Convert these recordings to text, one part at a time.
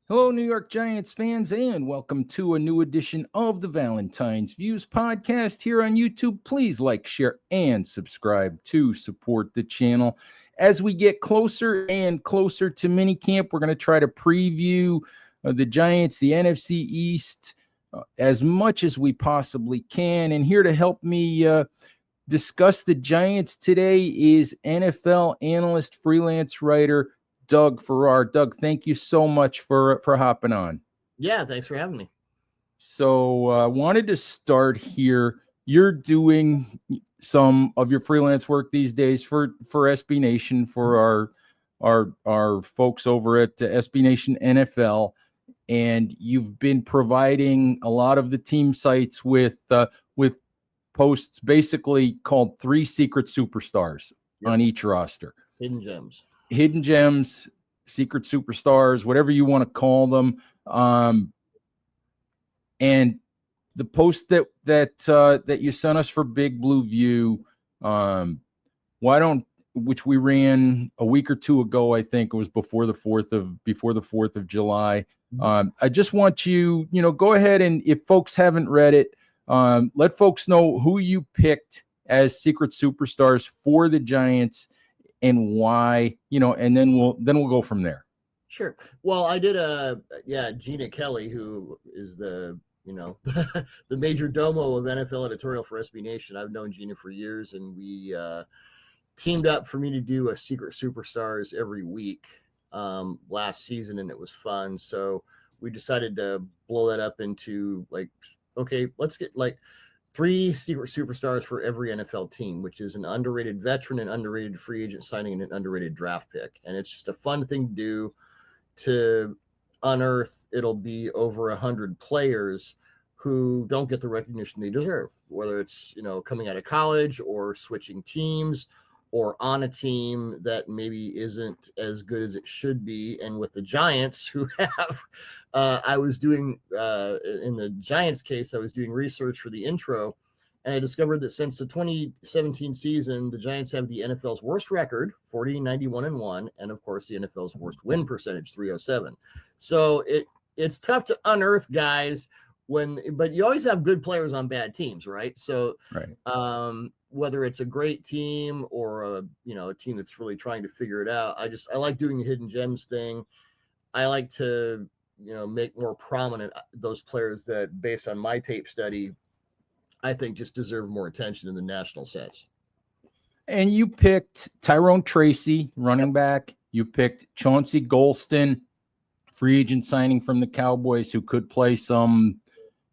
Hello, New York Giants fans, and welcome to a new edition of the Valentine's Views podcast here on YouTube. Please like, share, and subscribe to support the channel. As we get closer and closer to minicamp, we're going to try to preview the Giants, the NFC East, as much as we possibly can. And here to help me discuss the Giants today is NFL analyst, freelance writer, Doug Farrar. Doug, thank you so much for hopping on. Yeah, thanks for having me. So I wanted to start here. You're doing some of your freelance work these days for SB Nation, for our folks over at SB Nation NFL, and you've been providing a lot of the team sites with posts basically called 3 secret superstars on each roster. Hidden gems, secret superstars, whatever you want to call them. And the post that you sent us for Big Blue View, which we ran a week or two ago, I think it was before the 4th of July. I just want you, go ahead, and if folks haven't read it, let folks know who you picked as secret superstars for the Giants and why, and then we'll go from there. Sure. Well, I did Gina Kelly, who is the the major domo of NFL editorial for SB Nation. I've known Gina for years, and we teamed up for me to do a secret superstars every week last season, and it was fun. So we decided to blow that up into okay, let's get 3 secret superstars for every NFL team, which is an underrated veteran, an underrated free agent signing, and an underrated draft pick. And it's just a fun thing to do to unearth. It'll be over 100 players who don't get the recognition they deserve, whether it's, coming out of college or switching teams or on a team that maybe isn't as good as it should be. And with the Giants, who have, I was doing, in the Giants case, I was doing research for the intro, and I discovered that since the 2017 season, the Giants have the NFL's worst record, 40-91-1, and of course the NFL's worst win percentage, 307. So it's tough to unearth guys but you always have good players on bad teams, right? So, right. Whether it's a great team or a team that's really trying to figure it out, I like doing the hidden gems thing. I like to make more prominent those players that, based on my tape study, I think just deserve more attention in the national sense. And you picked Tyrone Tracy, running back. You picked Chauncey Golston, free agent signing from the Cowboys, who could play some,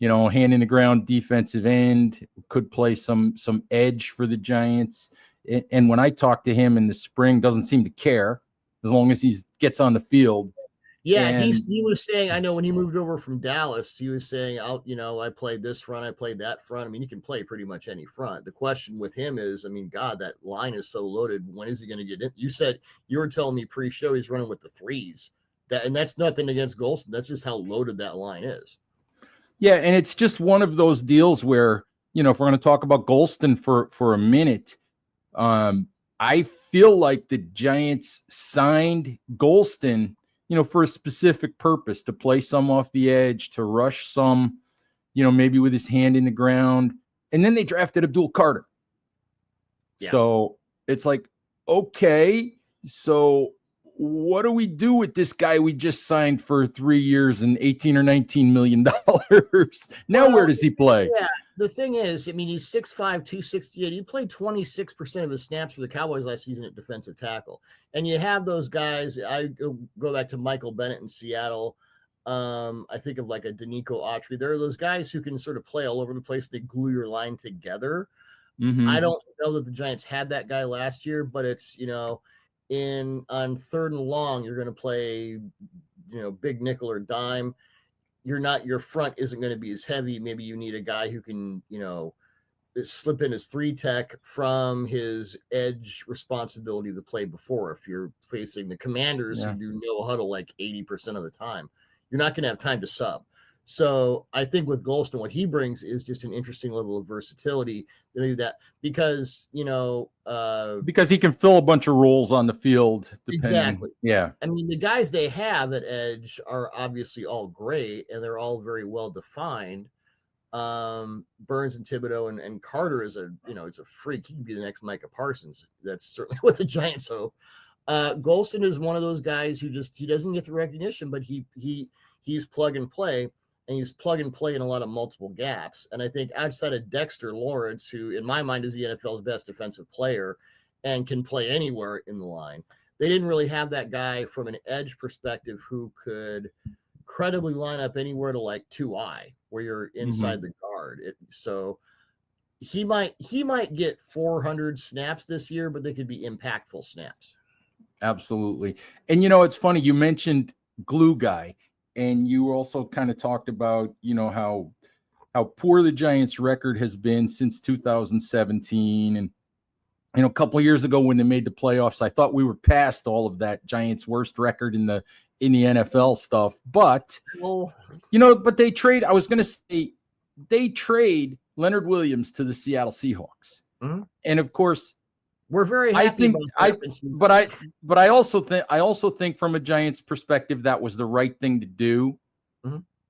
hand in the ground defensive end, could play some edge for the Giants. And when I talked to him in the spring, doesn't seem to care as long as he gets on the field. Yeah, he was saying, I know when he moved over from Dallas, he was saying, I played this front, I played that front. I mean, he can play pretty much any front. The question with him is, God, that line is so loaded. When is he going to get in? You were telling me pre-show he's running with the 3s. And that's nothing against Golston. That's just how loaded that line is. Yeah, and it's just one of those deals where, if we're going to talk about Golston for a minute, I feel like the Giants signed Golston, for a specific purpose, to play some off the edge, to rush some, maybe with his hand in the ground. And then they drafted Abdul Carter. Yeah. So it's like, okay, so what do we do with this guy we just signed for 3 years and $18 or $19 million? Now, where does he play? Yeah, the thing is, he's 6'5", 268. He played 26% of his snaps for the Cowboys last season at defensive tackle. And you have those guys. I go back to Michael Bennett in Seattle. I think of like a Danico Autry. There are those guys who can sort of play all over the place. They glue your line together. Mm-hmm. I don't know that the Giants had that guy last year, but it's, on 3rd and long, you're going to play, big nickel or dime. Your front isn't going to be as heavy. Maybe you need a guy who can, slip in his 3 tech from his edge responsibility to play before. If you're facing the Commanders who do no huddle like 80% of the time, you're not going to have time to sub. So I think with Golston, what he brings is just an interesting level of versatility to do that because, because he can fill a bunch of roles on the field depending. exactly. Yeah. I mean, the guys they have at edge are obviously all great and they're all very well defined. Burns and Thibodeaux and Carter is it's a freak. He could be the next Micah Parsons. That's certainly what the Giants hope. Golston is one of those guys who he doesn't get the recognition, but he's plug and play, and he's plug and play in a lot of multiple gaps. And I think outside of Dexter Lawrence, who in my mind is the NFL's best defensive player and can play anywhere in the line, they didn't really have that guy from an edge perspective who could credibly line up anywhere to like 2-eye where you're inside the guard. So he might get 400 snaps this year, but they could be impactful snaps. Absolutely. And it's funny, you mentioned glue guy, and you also kind of talked about, how poor the Giants record has been since 2017. And, a couple of years ago when they made the playoffs, I thought we were past all of that Giants worst record in the NFL stuff. But, but they trade, I was going to say, they trade Leonard Williams to the Seattle Seahawks. Mm-hmm. And of course, we're very happy. But I also think from a Giants perspective, that was the right thing to do,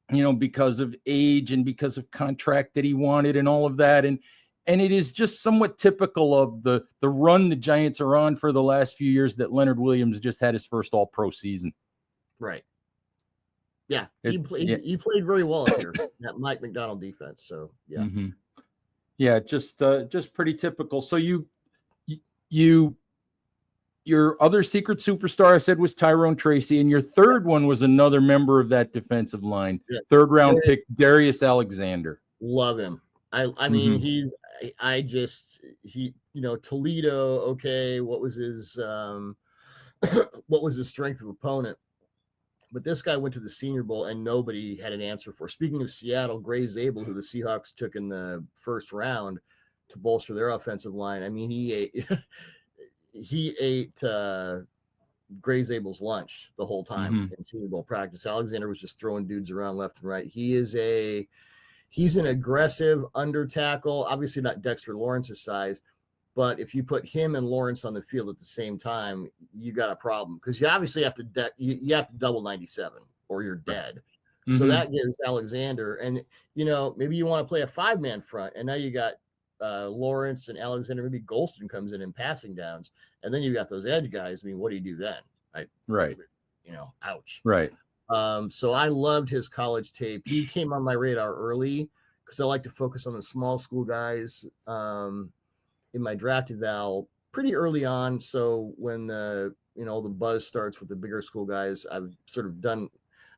because of age and because of contract that he wanted and all of that. And it is just somewhat typical of the run the Giants are on for the last few years that Leonard Williams just had his first All-Pro season. Right. Yeah. He played very well up here, that Mike McDonald defense. So, yeah. Mm-hmm. Yeah, just pretty typical. So your other secret superstar I said was Tyrone Tracy, and your third one was another member of that defensive line. Yeah. Third round pick, Darius Alexander. Love him. I mean, Toledo. Okay. What was his strength of opponent? But this guy went to the Senior Bowl and nobody had an answer for. Speaking of Seattle, Gray Zabel, who the Seahawks took in the first round to bolster their offensive line. I mean, he ate Gray Zabel's lunch the whole time in Senior Bowl practice. Alexander was just throwing dudes around left and right. He's an aggressive under tackle, obviously not Dexter Lawrence's size, but if you put him and Lawrence on the field at the same time, you got a problem because you obviously have to you have to double 97 or you're dead. Mm-hmm. So that gives Alexander, and maybe you want to play a 5-man front, and now you got Lawrence and Alexander. Maybe Golston comes in passing downs, and then you got those edge guys. I mean, what do you do then? Right. Ouch. Right. So I loved his college tape. He came on my radar early because I like to focus on the small school guys in my draft eval pretty early on. So when the buzz starts with the bigger school guys,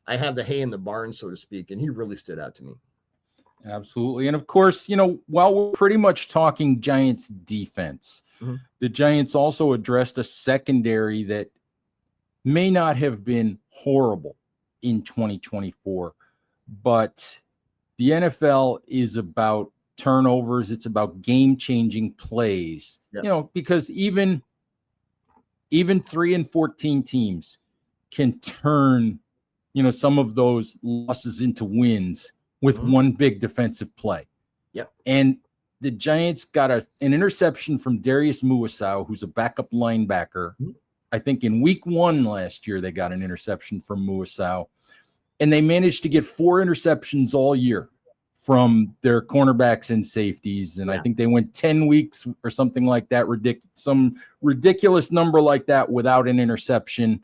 I have the hay in the barn, so to speak, and he really stood out to me. Absolutely. And of course, while we're pretty much talking Giants defense, the Giants also addressed a secondary that may not have been horrible in 2024, but the NFL is about turnovers. It's about game-changing plays, because even 3-14 teams can turn, some of those losses into wins with one big defensive play. Yep. And the Giants got an interception from Darius Muasau, who's a backup linebacker. I think in week 1 last year, they got an interception from Muasau, and they managed to get 4 interceptions all year from their cornerbacks and safeties. And I think they went 10 weeks or something like that, some ridiculous number like that without an interception.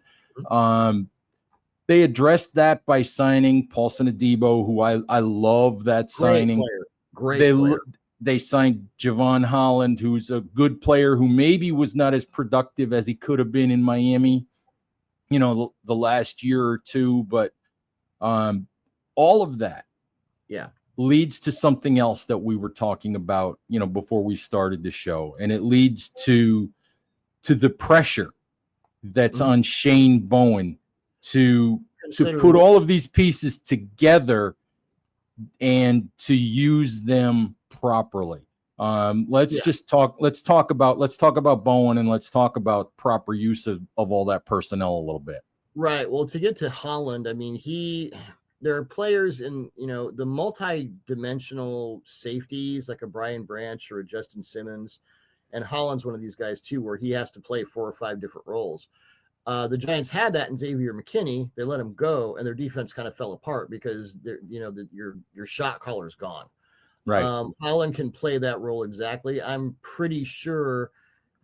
They addressed that by signing Paulson Adebo, who I love that signing. Great player. They signed Javon Holland, who's a good player who maybe was not as productive as he could have been in Miami, the last year or two. But all of that leads to something else that we were talking about, before we started the show. And it leads to the pressure that's on Shane Bowen to put all of these pieces together and to use them properly. Let's talk about Bowen, and let's talk about proper use of all that personnel a little bit. Right. Well, to get to Holland, I mean, there are players in, the multi-dimensional safeties like a Brian Branch or a Justin Simmons, and Holland's one of these guys too, where he has to play 4 or 5 different roles. The Giants had that in Xavier McKinney. They let him go, and their defense kind of fell apart because your shot caller's gone. Right. Holland can play that role exactly. I'm pretty sure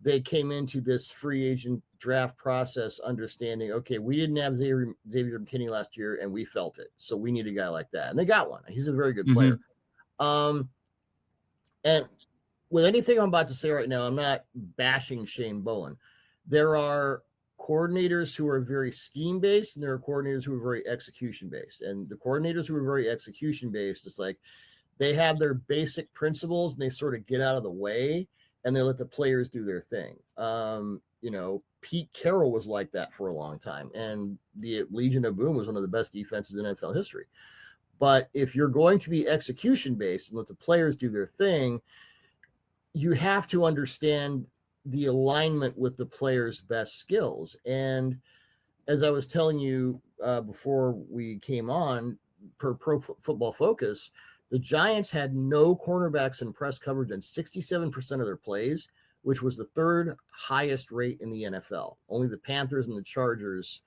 they came into this free agent draft process understanding, okay, we didn't have Xavier McKinney last year, and we felt it, so we need a guy like that, and they got one. He's a very good player. And with anything I'm about to say right now, I'm not bashing Shane Bowen. There are coordinators who are very scheme based, and there are coordinators who are very execution based. And the coordinators who are very execution based, it's like they have their basic principles and they sort of get out of the way and they let the players do their thing. Pete Carroll was like that for a long time, and the Legion of Boom was one of the best defenses in NFL history. But if you're going to be execution based and let the players do their thing, you have to understand the alignment with the players' best skills. And as I was telling you before we came on, per Pro Football Focus, the Giants had no cornerbacks in press coverage on 67% of their plays, which was the 3rd highest rate in the NFL. Only the Panthers and the Chargers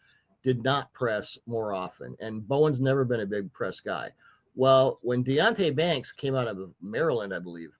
did not press more often. And Bowen's never been a big press guy. Well, when Deonte Banks came out of Maryland, I believe,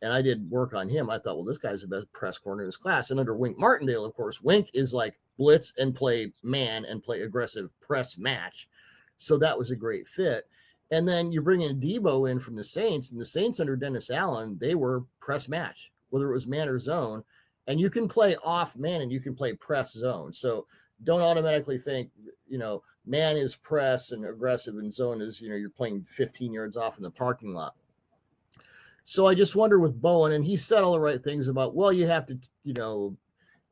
and I did work on him, I thought, well, this guy's the best press corner in his class. And under Wink Martindale, of course, Wink is like blitz and play man and play aggressive press match. So that was a great fit. And then you bring in Daboll in from the Saints, and the Saints under Dennis Allen, they were press match, whether it was man or zone. And you can play off man and you can play press zone. So don't automatically think, man is press and aggressive and zone is, you're playing 15 yards off in the parking lot. So I just wonder with Bowen, and he said all the right things about, well, you have to,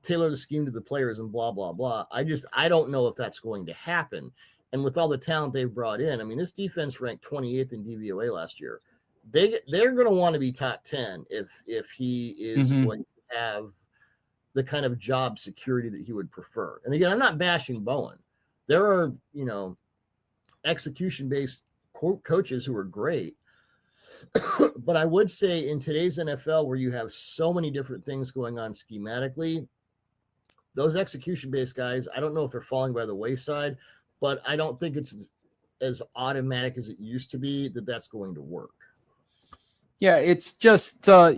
tailor the scheme to the players and blah, blah, blah. I don't know if that's going to happen. And with all the talent they've brought in, I mean, this defense ranked 28th in DVOA last year. They're going to want to be top 10 if he is going to have the kind of job security that he would prefer. And again, I'm not bashing Bowen. There are, execution-based coaches who are great. But I would say in today's NFL, where you have so many different things going on schematically, those execution-based guys, I don't know if they're falling by the wayside, but I don't think it's as automatic as it used to be that that's going to work. Yeah, it's just, I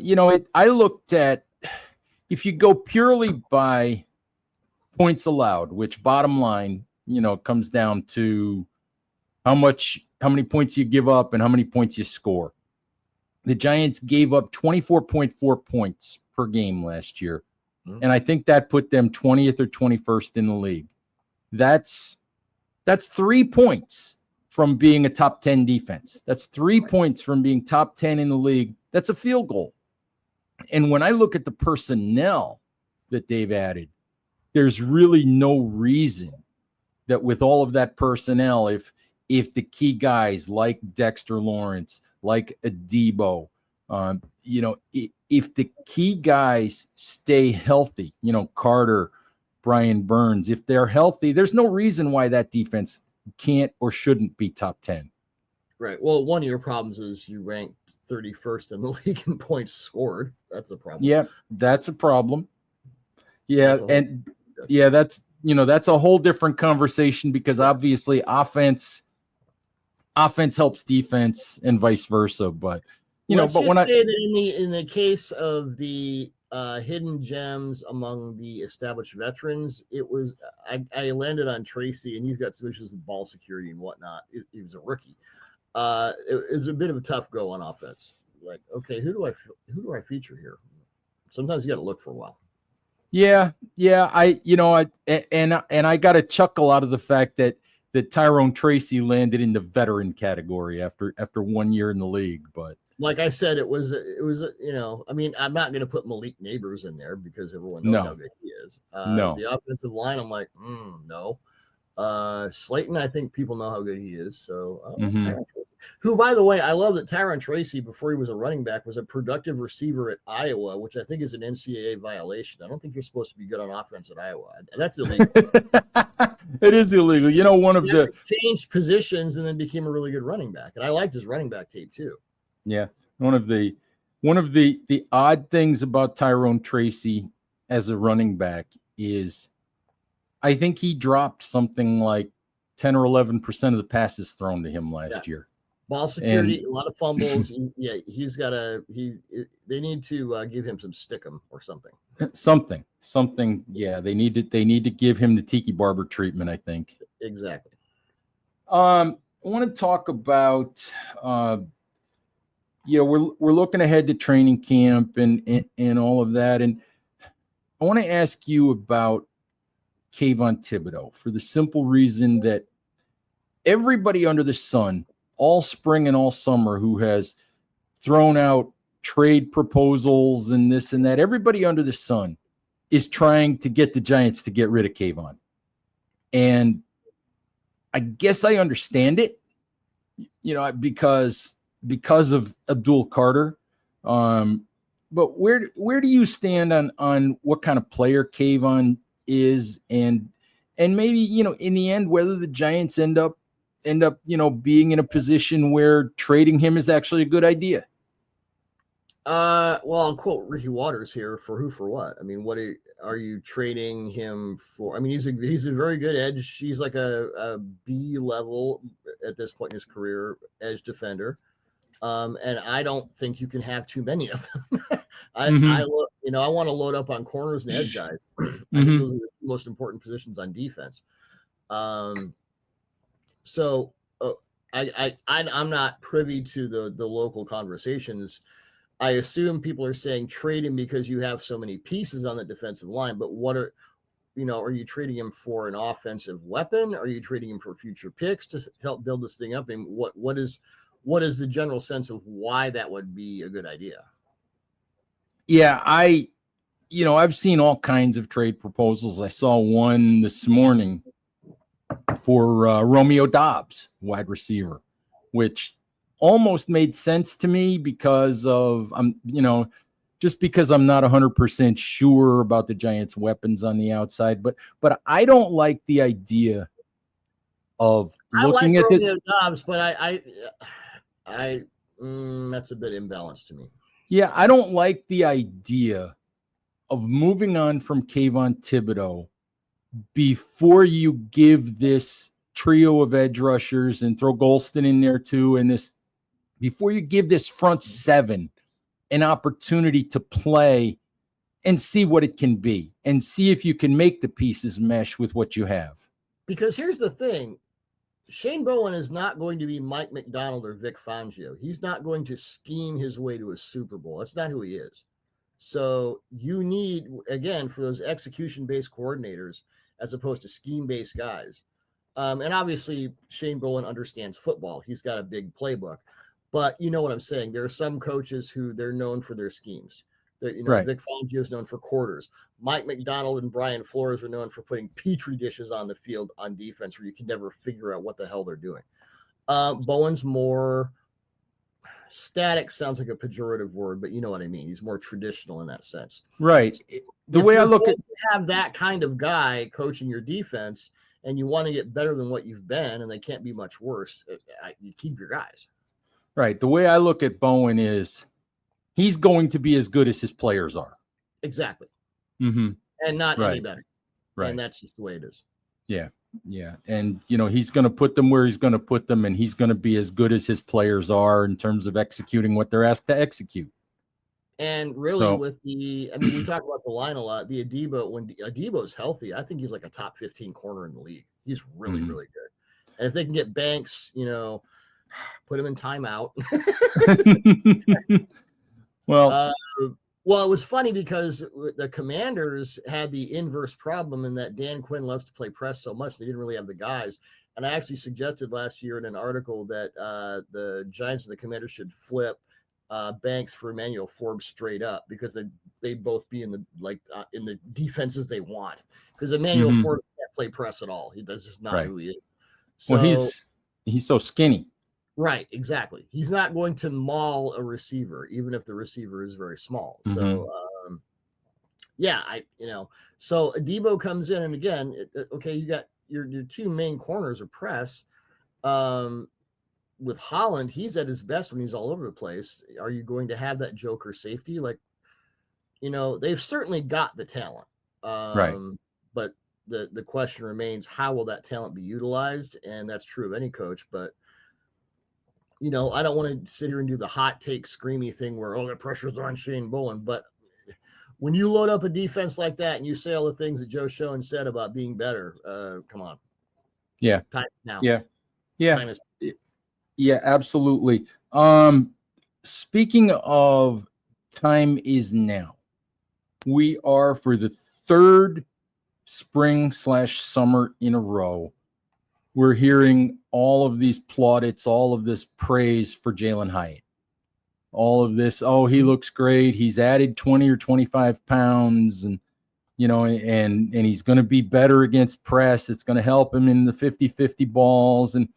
looked at, if you go purely by points allowed, which bottom line, comes down to how many points you give up and how many points you score. The Giants gave up 24.4 points per game last year. And I think that put them 20th or 21st in the league. That's 3 points from being a top 10 defense. That's 3 points from being top 10 in the league. That's a field goal. And when I look at the personnel that they've added, there's really no reason that with all of that personnel, if the key guys like Dexter Lawrence, like Daboll, if the key guys stay healthy, Carter, Brian Burns, if they're healthy, there's no reason why that defense can't or shouldn't be top 10. Right. Well, one of your problems is you ranked 31st in the league in points scored. That's a problem. Yeah, that's a problem. Yeah, that's a whole different conversation because obviously offense helps defense and vice versa. But let's just say that in the case of the hidden gems among the established veterans, it was I landed on Tracy, and he's got some issues with ball security and whatnot. He was a rookie. It was a bit of a tough go on offense. Like, okay, who do I feature here? Sometimes you got to look for a while. Yeah. I got to chuckle out of the fact that Tyrone Tracy landed in the veteran category after 1 year in the league. But like I said, it was I mean, I'm not going to put Malik Neighbors in there because everyone knows how good he is. The offensive line, I'm like, no. Slayton, I think people know how good he is. So Who, by the way, I love that Tyron Tracy, before he was a running back, was a productive receiver at Iowa, which I think is an NCAA violation. I don't think you're supposed to be good on offense at Iowa. That's illegal. It is illegal. You know, one of He the changed positions and then became a really good running back. And I liked his running back tape too. yeah, one of the odd things about Tyrone Tracy as a running back is I think he dropped something like 10 or 11% of the passes thrown to him last year. Ball security, a lot of fumbles. Yeah, he's got they need to give him some stickum or something. Something. Yeah, they need to give him the Tiki Barber treatment, I think. Exactly. I want to talk about, we're looking ahead to training camp and all of that. And I want to ask you about Kavon Thibodeaux for the simple reason that everybody under the sun, all spring and all summer, who has thrown out trade proposals and this and that, everybody under the sun is trying to get the Giants to get rid of Kavon. And I guess I understand it, because of Abdul Carter. But where do you stand on what kind of player Kavon is, and maybe, in the end, whether the Giants end up, being in a position where trading him is actually a good idea? Well, I'll quote Ricky Waters here. For who, for what? I mean, what are you trading him for? I mean, he's a very good edge. He's like a B level at this point in his career edge defender. And I don't think you can have too many of them. I want to load up on corners and edge guys. I think those are the most important positions on defense. So I'm not privy to the local conversations. I assume people are saying trade him because you have so many pieces on the defensive line. But what are you trading him for an offensive weapon? Are you trading him for future picks to help build this thing up? And what is the general sense of why that would be a good idea? Yeah, I've seen all kinds of trade proposals. I saw one this morning for Romeo Doubs, wide receiver, which almost made sense to me because of just because I'm not 100% sure about the Giants' weapons on the outside, but I don't like the idea of looking at this. Doubs, but I that's a bit imbalanced to me. Yeah, I don't like the idea of moving on from Kavon Thibodeaux before you give this trio of edge rushers, and throw Golston in there too, and before you give this front seven an opportunity to play and see what it can be, and see if you can make the pieces mesh with what you have. Because here's the thing. Shane Bowen is not going to be Mike McDonald or Vic Fangio. He's not going to scheme his way to a Super Bowl. That's not who he is. So you need, again, for those execution-based coordinators as opposed to scheme-based guys. And obviously, Shane Bowen understands football. He's got a big playbook. But you know what I'm saying? There are some coaches who they're known for their schemes. Right. Vic Fangio is known for quarters. Mike McDonald and Brian Flores are known for putting petri dishes on the field on defense where you can never figure out what the hell they're doing. Bowen's more static, sounds like a pejorative word, but you know what I mean. He's more traditional in that sense. Right. The way I look at have that kind of guy coaching your defense, and you want to get better than what you've been, and they can't be much worse, you keep your guys. Right. The way I look at Bowen is he's going to be as good as his players are. Exactly. Mm-hmm. And not any better. Right. And that's just the way it is. Yeah. Yeah. And, he's going to put them where he's going to put them, and he's going to be as good as his players are in terms of executing what they're asked to execute. And really we talk about the line a lot. The Adebo, when Adebo's healthy, I think he's like a top 15 corner in the league. He's really, really good. And if they can get Banks, put him in timeout. Well, it was funny because the Commanders had the inverse problem in that Dan Quinn loves to play press so much they didn't really have the guys. And I actually suggested last year in an article that the Giants and the Commanders should flip Banks for Emmanuel Forbes straight up, because they both be in the defenses they want. Because Emmanuel Forbes can't play press at all. That's just not who he is. So, well, he's so skinny. Right, exactly. He's not going to maul a receiver, even if the receiver is very small. Mm-hmm. So, yeah, so Debo comes in, and again, okay, you got your two main corners of press. With Holland, he's at his best when he's all over the place. Are you going to have that joker safety? Like, they've certainly got the talent. Right. But the question remains, how will that talent be utilized? And that's true of any coach, but I don't want to sit here and do the hot take screamy thing where, the pressure's on Shane Bowen. But when you load up a defense like that and you say all the things that Joe Schoen said about being better, come on. Yeah. Time now. Yeah. Yeah. Time is- Yeah, absolutely. Speaking of time is now, we are for the third spring/summer in a row. We're hearing all of these plaudits, all of this praise for Jaylen Hyatt. All of this, he looks great. He's added 20 or 25 pounds and he's going to be better against press. It's going to help him in the 50-50 balls. And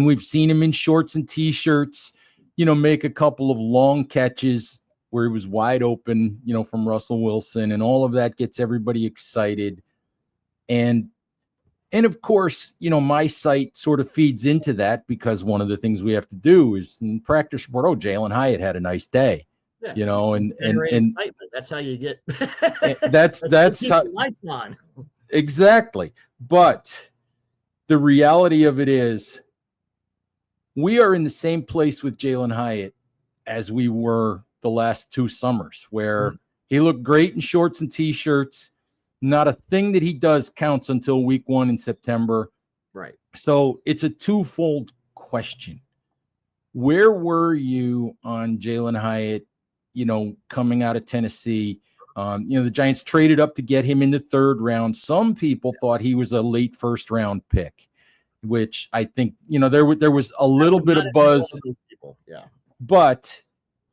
we've seen him in shorts and T-shirts, make a couple of long catches where he was wide open, from Russell Wilson, and all of that gets everybody excited. And of course, my site sort of feeds into that because one of the things we have to do is in practice report, Jaylen Hyatt had a nice day. Yeah. And excitement. That's how you get that's how, lights on. Exactly. But the reality of it is we are in the same place with Jaylen Hyatt as we were the last 2 summers, where he looked great in shorts and T-shirts. Not a thing that he does counts until week 1 in September. Right. So it's a twofold question. Where were you on Jaylen Hyatt, coming out of Tennessee? The Giants traded up to get him in the 3rd round. Some people thought he was a late 1st round pick, which I think, there was a little bit of buzz. Yeah. But,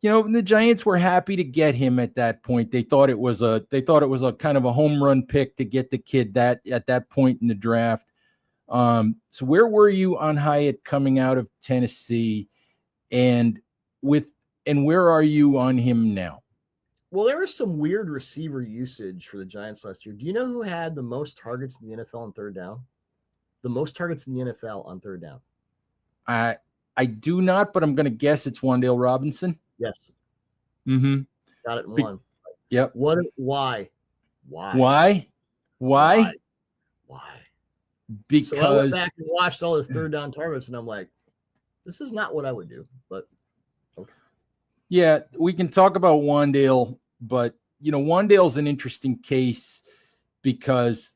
the Giants were happy to get him at that point. They thought it was a kind of a home run pick to get the kid at that point in the draft. So where were you on Hyatt coming out of Tennessee, and where are you on him now? Well, there was some weird receiver usage for the Giants last year. Do you know who had the most targets in the NFL on 3rd down? The most targets in the NFL on 3rd down. I do not, but I'm going to guess it's Wan'Dale Robinson. Yes. Mm-hmm. Got it in 1. Yep. Why? Because so I went back and watched all his 3rd down targets, and I'm like, this is not what I would do. But okay. Yeah, we can talk about Wan'Dale, but Wan'Dale's an interesting case because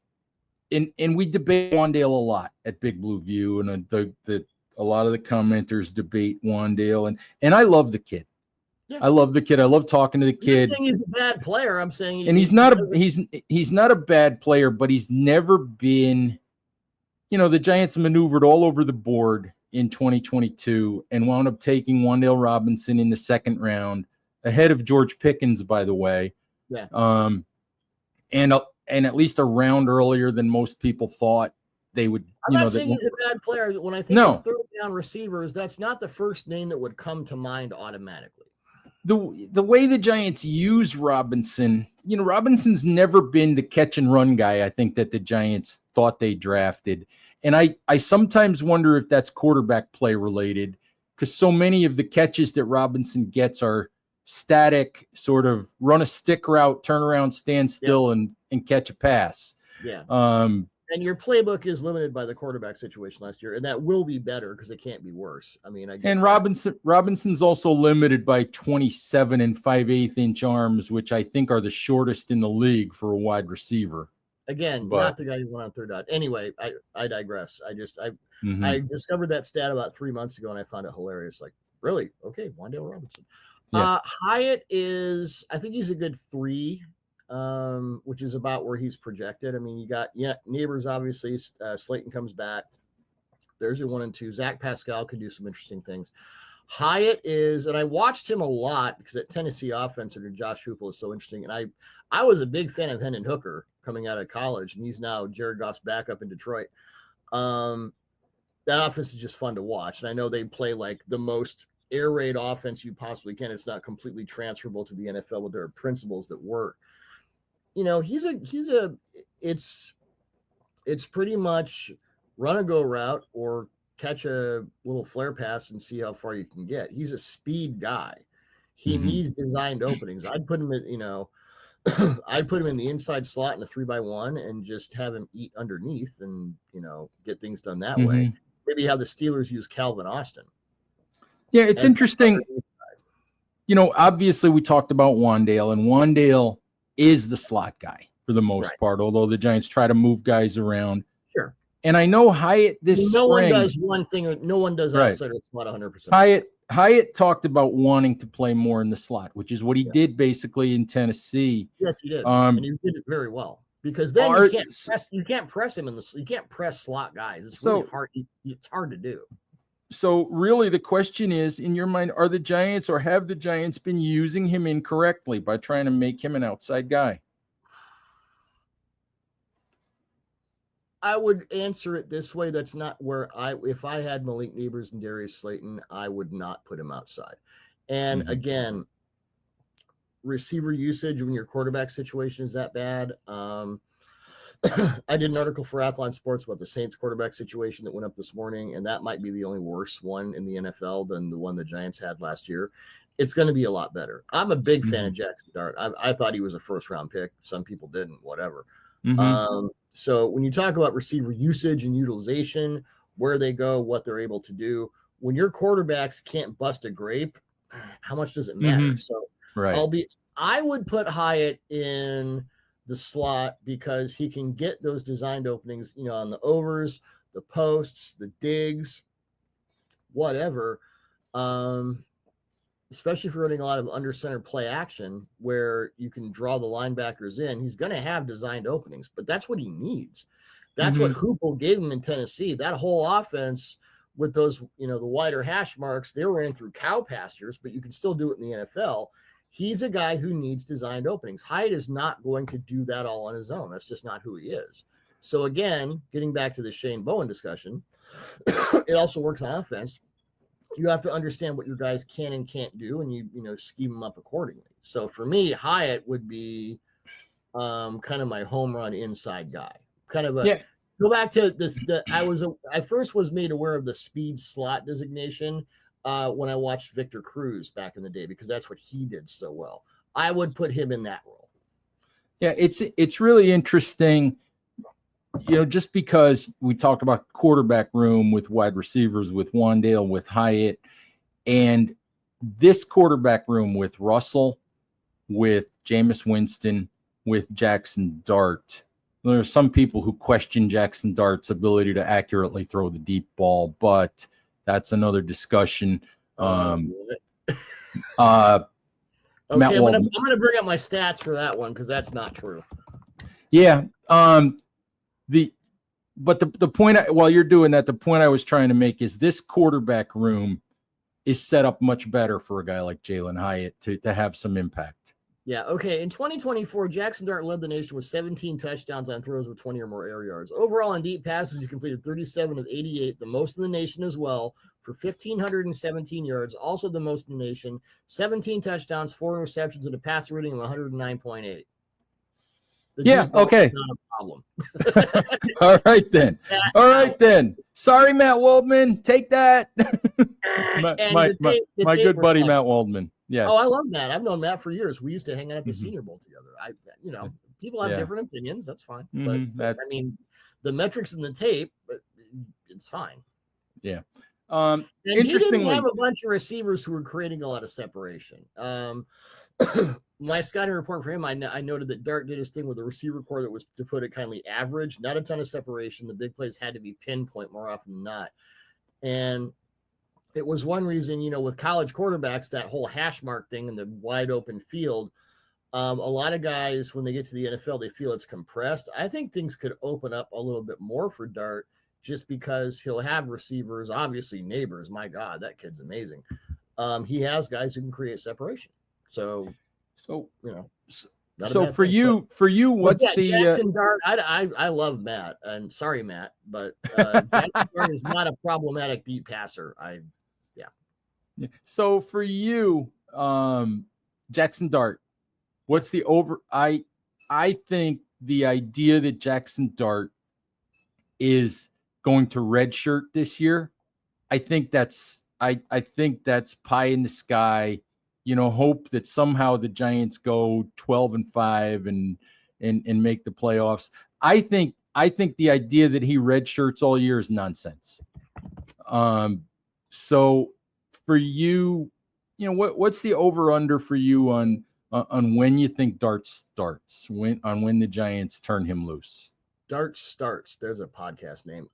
and we debate Wan'Dale a lot at Big Blue View, and a lot of the commenters debate Wan'Dale, and I love the kid. Yeah. I love the kid. I love talking to the kid. I'm not saying he's a bad player. I'm saying he's not a bad player, but he's never been. The Giants maneuvered all over the board in 2022 and wound up taking Wan'Dale Robinson in the 2nd round, ahead of George Pickens, by the way. Yeah. And at least a round earlier than most people thought they would. I'm not saying he's a bad player. When I think of 3rd down receivers, that's not the first name that would come to mind automatically. The way the Giants use Robinson, Robinson's never been the catch and run guy I think that the Giants thought they drafted. And I sometimes wonder if that's quarterback play related, because so many of the catches that Robinson gets are static, sort of run a stick route, turn around, stand still, and catch a pass. Yeah. And your playbook is limited by the quarterback situation last year, and that will be better because it can't be worse. I mean, Robinson's also limited by 27 and 5/8 inch arms, which I think are the shortest in the league for a wide receiver. Again, not the guy who went on 3rd down. Anyway, I digress. I discovered that stat about 3 months ago, and I found it hilarious. Like, really? Okay, Wan'Dale Robinson. Yeah. Hyatt is, I think he's a good 3. Which is about where he's projected. I mean, you got Neighbors, obviously. Slayton comes back. There's your 1 and 2. Zach Pascal can do some interesting things. Hyatt is, and I watched him a lot because that Tennessee offense under Josh Heupel is so interesting. And I was a big fan of Hendon Hooker coming out of college, and he's now Jared Goff's backup in Detroit. that offense is just fun to watch. And I know they play like the most air raid offense you possibly can. It's not completely transferable to the NFL, but there are principles that work. You know, it's pretty much run a go route or catch a little flare pass and see how far you can get. He's a speed guy. He needs designed openings. I'd put him in, you know, I'd put him in the inside slot in a 3x1 and just have him eat underneath and, you know, get things done that way. Maybe how the Steelers use Calvin Austin. Yeah, it's interesting. You know, obviously we talked about Wandale, and Wandale is the slot guy for the most part, although the Giants try to move guys around. Sure. And I know Hyatt this no spring. one does one thing. No one does outside of slot 100%. Hyatt talked about wanting to play more in the slot, which is what he did basically in Tennessee. Yes, he did, and he did it very well. Because then you can't press him you can't press slot guys. It's really hard. It's hard to do. So really the question is, in your mind, are the Giants or have the Giants been using him incorrectly by trying to make him an outside guy? I would answer it this way. That's not where if I had Malik Neighbors and Darius Slayton, I would not put him outside. And again, receiver usage when your quarterback situation is that bad. I did an article for Athlon Sports about the Saints quarterback situation that went up this morning, and that might be the only worse one in the NFL than the one the Giants had last year. It's going to be a lot better. I'm a big fan of Jackson Dart. I thought he was a first-round pick. Some people didn't, whatever. So when you talk about receiver usage and utilization, where they go, what they're able to do, when your quarterbacks can't bust a grape, how much does it matter? So I would put Hyatt in the slot because he can get those designed openings, you know, on the overs, the posts, the digs, whatever. Especially if you're running a lot of under center play action where you can draw the linebackers in, he's going to have designed openings, but that's what he needs. That's what Hoople gave him in Tennessee. That whole offense with those, you know, the wider hash marks, they were in through cow pastures, but you can still do it in the NFL. He's a guy who needs designed openings. Hyatt is not going to do that all on his own. That's just not who he is. So again, getting back to the Shane Bowen discussion, it also works on offense. You have to understand what your guys can and can't do, and you scheme them up accordingly. So for me, Hyatt would be kind of my home run inside guy. Kind of a go back to this. I first was made aware of the speed slot designation when I watched Victor Cruz back in the day, because that's what he did so well. I would put him in that role. Yeah, it's really interesting. You know, just because we talked about quarterback room with wide receivers, with Wandale, with Hyatt, and this quarterback room with Russell, with Jameis Winston, with Jackson Dart. There are some people who question Jackson Dart's ability to accurately throw the deep ball, but that's another discussion. Okay, Matt I'm going to bring up my stats for that one because that's not true. Yeah. But the point, while you're doing that, the point I was trying to make is this quarterback room is set up much better for a guy like Jaylen Hyatt to have some impact. Yeah. Okay. In 2024, Jackson Dart led the nation with 17 touchdowns on throws with 20 or more air yards. Overall, on deep passes, he completed 37 of 88, the most in the nation as well, for 1,517 yards, also the most in the nation, 17 touchdowns, 4 interceptions, and a passer rating of 109.8. Okay. Not a problem. All right then. Sorry, Matt Waldman. Take that. my good buddy Matt Waldman. Yes. Oh, I love Matt. I've known Matt for years. We used to hang out at the Senior Bowl together. People have different opinions. That's fine. But I mean, the metrics in the tape, it's fine. Yeah. And he didn't have a bunch of receivers who were creating a lot of separation. My scouting report for him, I noted that Dart did his thing with a receiver core that was, to put it kindly, average, not a ton of separation. The big plays had to be pinpoint more often than not. And it was one reason, with college quarterbacks, that whole hash mark thing and the wide open field, a lot of guys, when they get to the NFL, they feel it's compressed. I think things could open up a little bit more for Dart just because he'll have receivers, obviously Neighbors. My God, that kid's amazing. He has guys who can create separation. So Not a So bad thing. for you, what's the Jackson Dart? I love Matt, and sorry, Matt, but Jackson Dart is not a problematic deep passer. so for you, Jackson Dart, what's the over? I think the idea that Jackson Dart is going to redshirt this year, I think that's pie in the sky. Hope that somehow the Giants go 12-5 and make the playoffs. I think the idea that he redshirts all year is nonsense. So for you, what's the over under for you on when you think Dart starts, when the Giants turn him loose? Dart starts. There's a podcast name.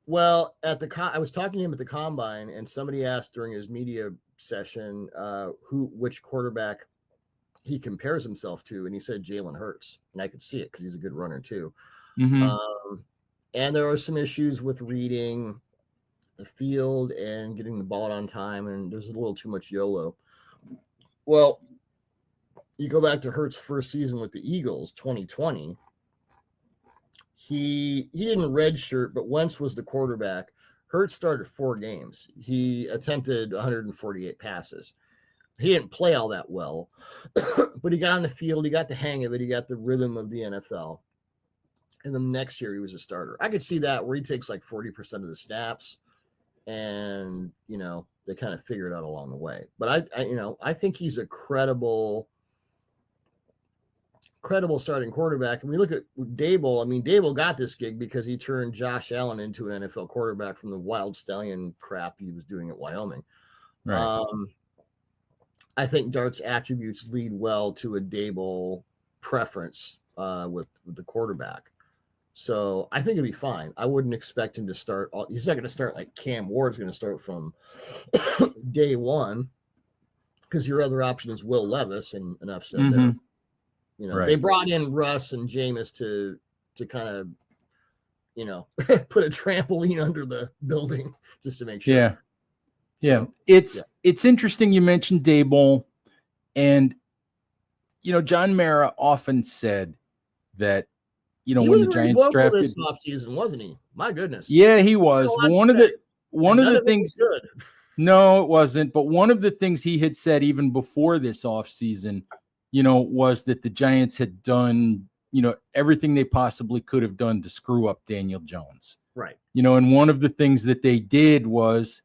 Well, I was talking to him at the combine, and somebody asked during his media session which quarterback he compares himself to, and he said Jalen Hurts, and I could see it because he's a good runner too. Mm-hmm. And there are some issues with reading the field and getting the ball on time, and there's a little too much YOLO. Well, you go back to Hurts' first season with the Eagles, 2020. He didn't redshirt, but Wentz was the quarterback. Hurts started 4 games. He attempted 148 passes. He didn't play all that well, but he got on the field. He got the hang of it. He got the rhythm of the NFL. And then the next year he was a starter. I could see that where he takes like 40% of the snaps, and they kind of figure it out along the way. But I think he's a credible starting quarterback. And we look at Daboll. I mean, Daboll got this gig because he turned Josh Allen into an NFL quarterback from the wild stallion crap he was doing at Wyoming. Right. I think Dart's attributes lead well to a Daboll preference with the quarterback. So I think it'd be fine. I wouldn't expect him to start. He's not going to start like Cam Ward's going to start from day one, because your other option is Will Levis, and enough said there. Right. They brought in Russ and Jameis to kind of, put a trampoline under the building just to make sure. Yeah. It's interesting you mentioned Daboll, and John Mara often said that when the Giants drafted this offseason, wasn't he? My goodness. Yeah, he was. But one of the things good. No, it wasn't. But one of the things he had said even before this offseason, was that the Giants had done, everything they possibly could have done to screw up Daniel Jones. Right. And one of the things that they did was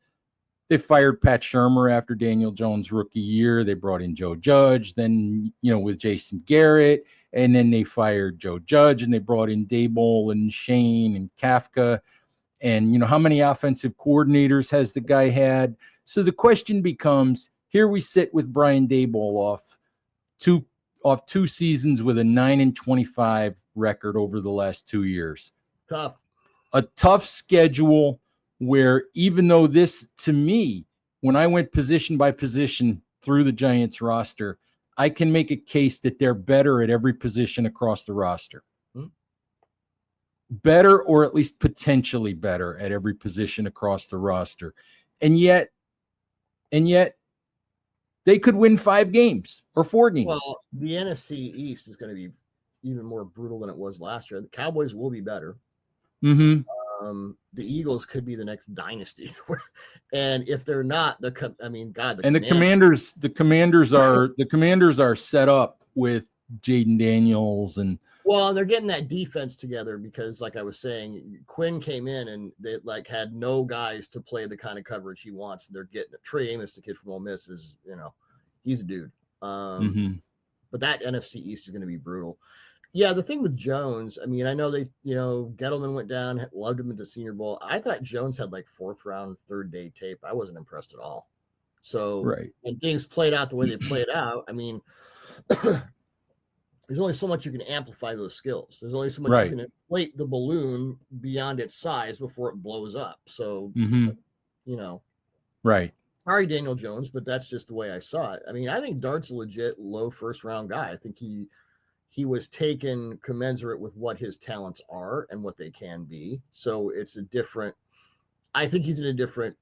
they fired Pat Shurmur after Daniel Jones' rookie year. They brought in Joe Judge, then, with Jason Garrett, and then they fired Joe Judge, and they brought in Daboll and Shane and Kafka. And, how many offensive coordinators has the guy had? So the question becomes, here we sit with Brian Daboll off two seasons with a 9-25 record over the last 2 years. Tough. A tough schedule where, even though this, to me, when I went position by position through the Giants roster, I can make a case that they're better at every position across the roster. Better, or at least potentially better at every position across the roster. And yet they could win 5 games or 4 games. Well, the NFC East is going to be even more brutal than it was last year. The Cowboys will be better. Mm-hmm. The Eagles could be the next dynasty. And if they're not, the Commanders are set up with Jaden Daniels and they're getting that defense together because, like I was saying, Quinn came in and they had no guys to play the kind of coverage he wants. They're getting Trey Amos, the kid from Ole Miss, is he's a dude. But that NFC East is going to be brutal. Yeah, the thing with Jones, I mean, I know they, Gettleman went down, loved him at the Senior Bowl. I thought Jones had 4th round, 3rd day tape. I wasn't impressed at all. So right. when things played out the way they played out, I mean, there's only so much you can amplify those skills. There's only so much you can inflate the balloon beyond its size before it blows up. So, right. Sorry, Daniel Jones, but that's just the way I saw it. I mean, I think Dart's a legit low 1st round guy. I think he was taken commensurate with what his talents are and what they can be. So I think he's in a different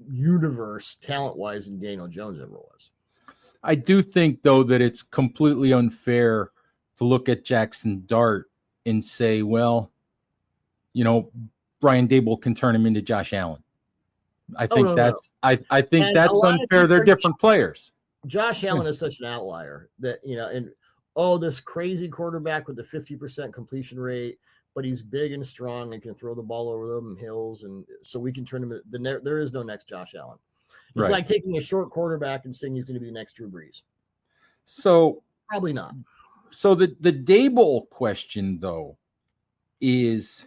universe talent-wise than Daniel Jones ever was. I do think, though, that it's completely unfair to look at Jackson Dart and say, well, Brian Daboll can turn him into Josh Allen. I think no. I think And that's unfair. They're different players. Josh Allen is such an outlier that, and this crazy quarterback with the 50% completion rate, but he's big and strong and can throw the ball over them hills. And so we can turn him. There is no next Josh Allen. It's like taking a short quarterback and saying he's going to be the next Drew Brees. So probably not. So the Daboll question, though, is,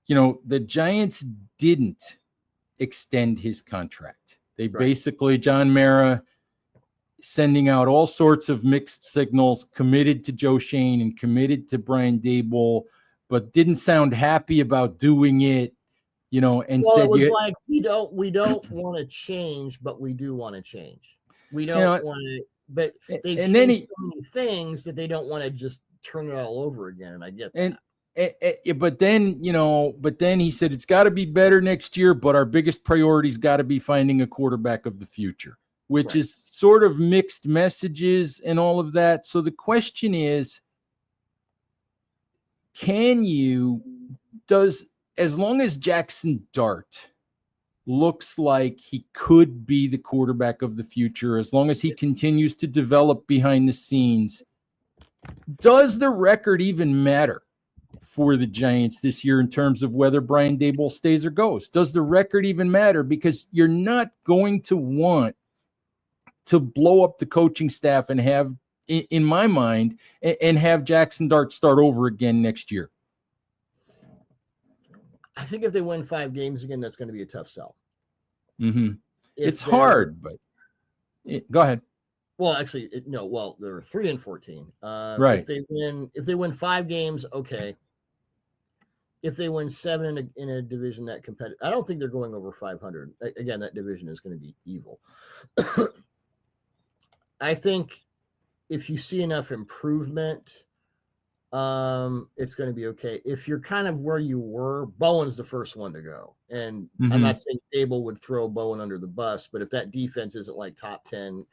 the Giants didn't extend his contract. They basically, John Mara sending out all sorts of mixed signals, committed to Joe Shane and committed to Brian Daboll, but didn't sound happy about doing it, and said, it was like, we don't want to change, but we do want to change. We don't want to, but they changed so many things that they don't want to just turn it all over again. And I get that. But then he said it's got to be better next year, but our biggest priority's got to be finding a quarterback of the future, which is sort of mixed messages and all of that. So the question is, as long as Jackson Dart looks like he could be the quarterback of the future, as long as he continues to develop behind the scenes, does the record even matter for the Giants this year in terms of whether Brian Daboll stays or goes? Does the record even matter? Because you're not going to want to blow up the coaching staff and have, in my mind, and have Jackson Dart start over again next year. I think if they win 5 games again, that's going to be a tough sell. Mm-hmm. It's hard, but go ahead. Well, actually, they're 3-14. Right. If they win 5 games, okay. If they win 7 in a division that competitive, I don't think they're going over 500. Again, that division is going to be evil. I think if you see enough improvement, it's going to be okay. If you're kind of where you were, Bowen's the first one to go. And I'm not saying Daboll would throw Bowen under the bus, but if that defense isn't like top 10,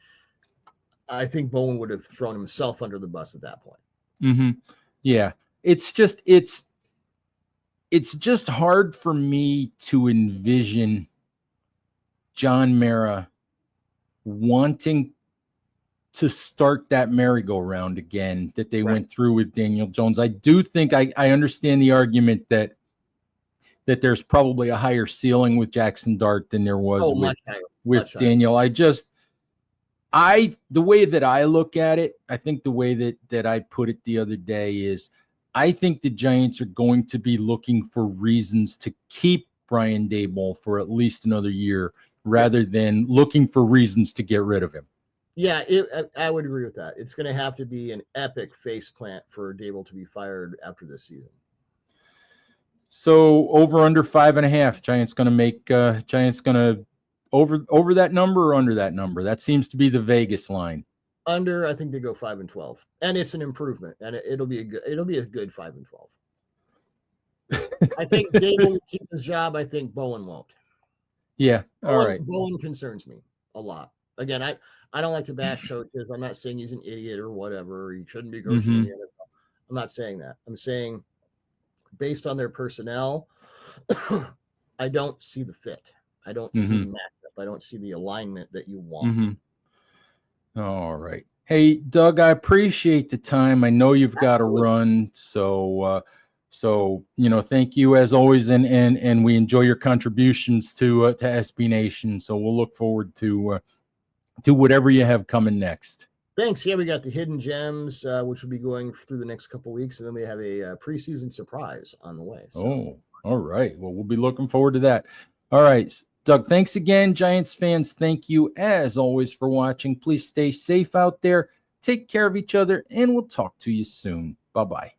I think Bowen would have thrown himself under the bus at that point. Mm-hmm. Yeah. It's just hard for me to envision John Mara wanting to start that merry-go-round again that they went through with Daniel Jones. I do think I understand the argument that there's probably a higher ceiling with Jackson Dart than there was with Daniel. The way that I look at it, I think the way that I put it the other day is, I think the Giants are going to be looking for reasons to keep Brian Daboll for at least another year rather than looking for reasons to get rid of him. Yeah, I would agree with that. It's going to have to be an epic faceplant for Daboll to be fired after this season. So over under 5.5, Giants going to over that number or under that number? That seems to be the Vegas line. Under, I think they go 5-12, and it's an improvement, and it'll be a good 5-12. I think Daboll will keep his job. I think Bowen won't. Yeah, all right. Bowen concerns me a lot. Again, I don't like to bash coaches. I'm not saying he's an idiot or whatever. He shouldn't be coaching in the NFL. I'm not saying that. I'm saying based on their personnel, I don't see the fit. I don't see the matchup. I don't see the alignment that you want. All right. Hey, Doug, I appreciate the time. I know you've got to run. So thank you as always. And we enjoy your contributions to SB Nation. So we'll look forward to whatever you have coming next. Thanks. Yeah, we got the Hidden Gems, which will be going through the next couple of weeks. And then we have a preseason surprise on the way. So. Oh, all right. Well, we'll be looking forward to that. All right. Doug, thanks again. Giants fans, thank you as always for watching. Please stay safe out there. Take care of each other, and we'll talk to you soon. Bye-bye.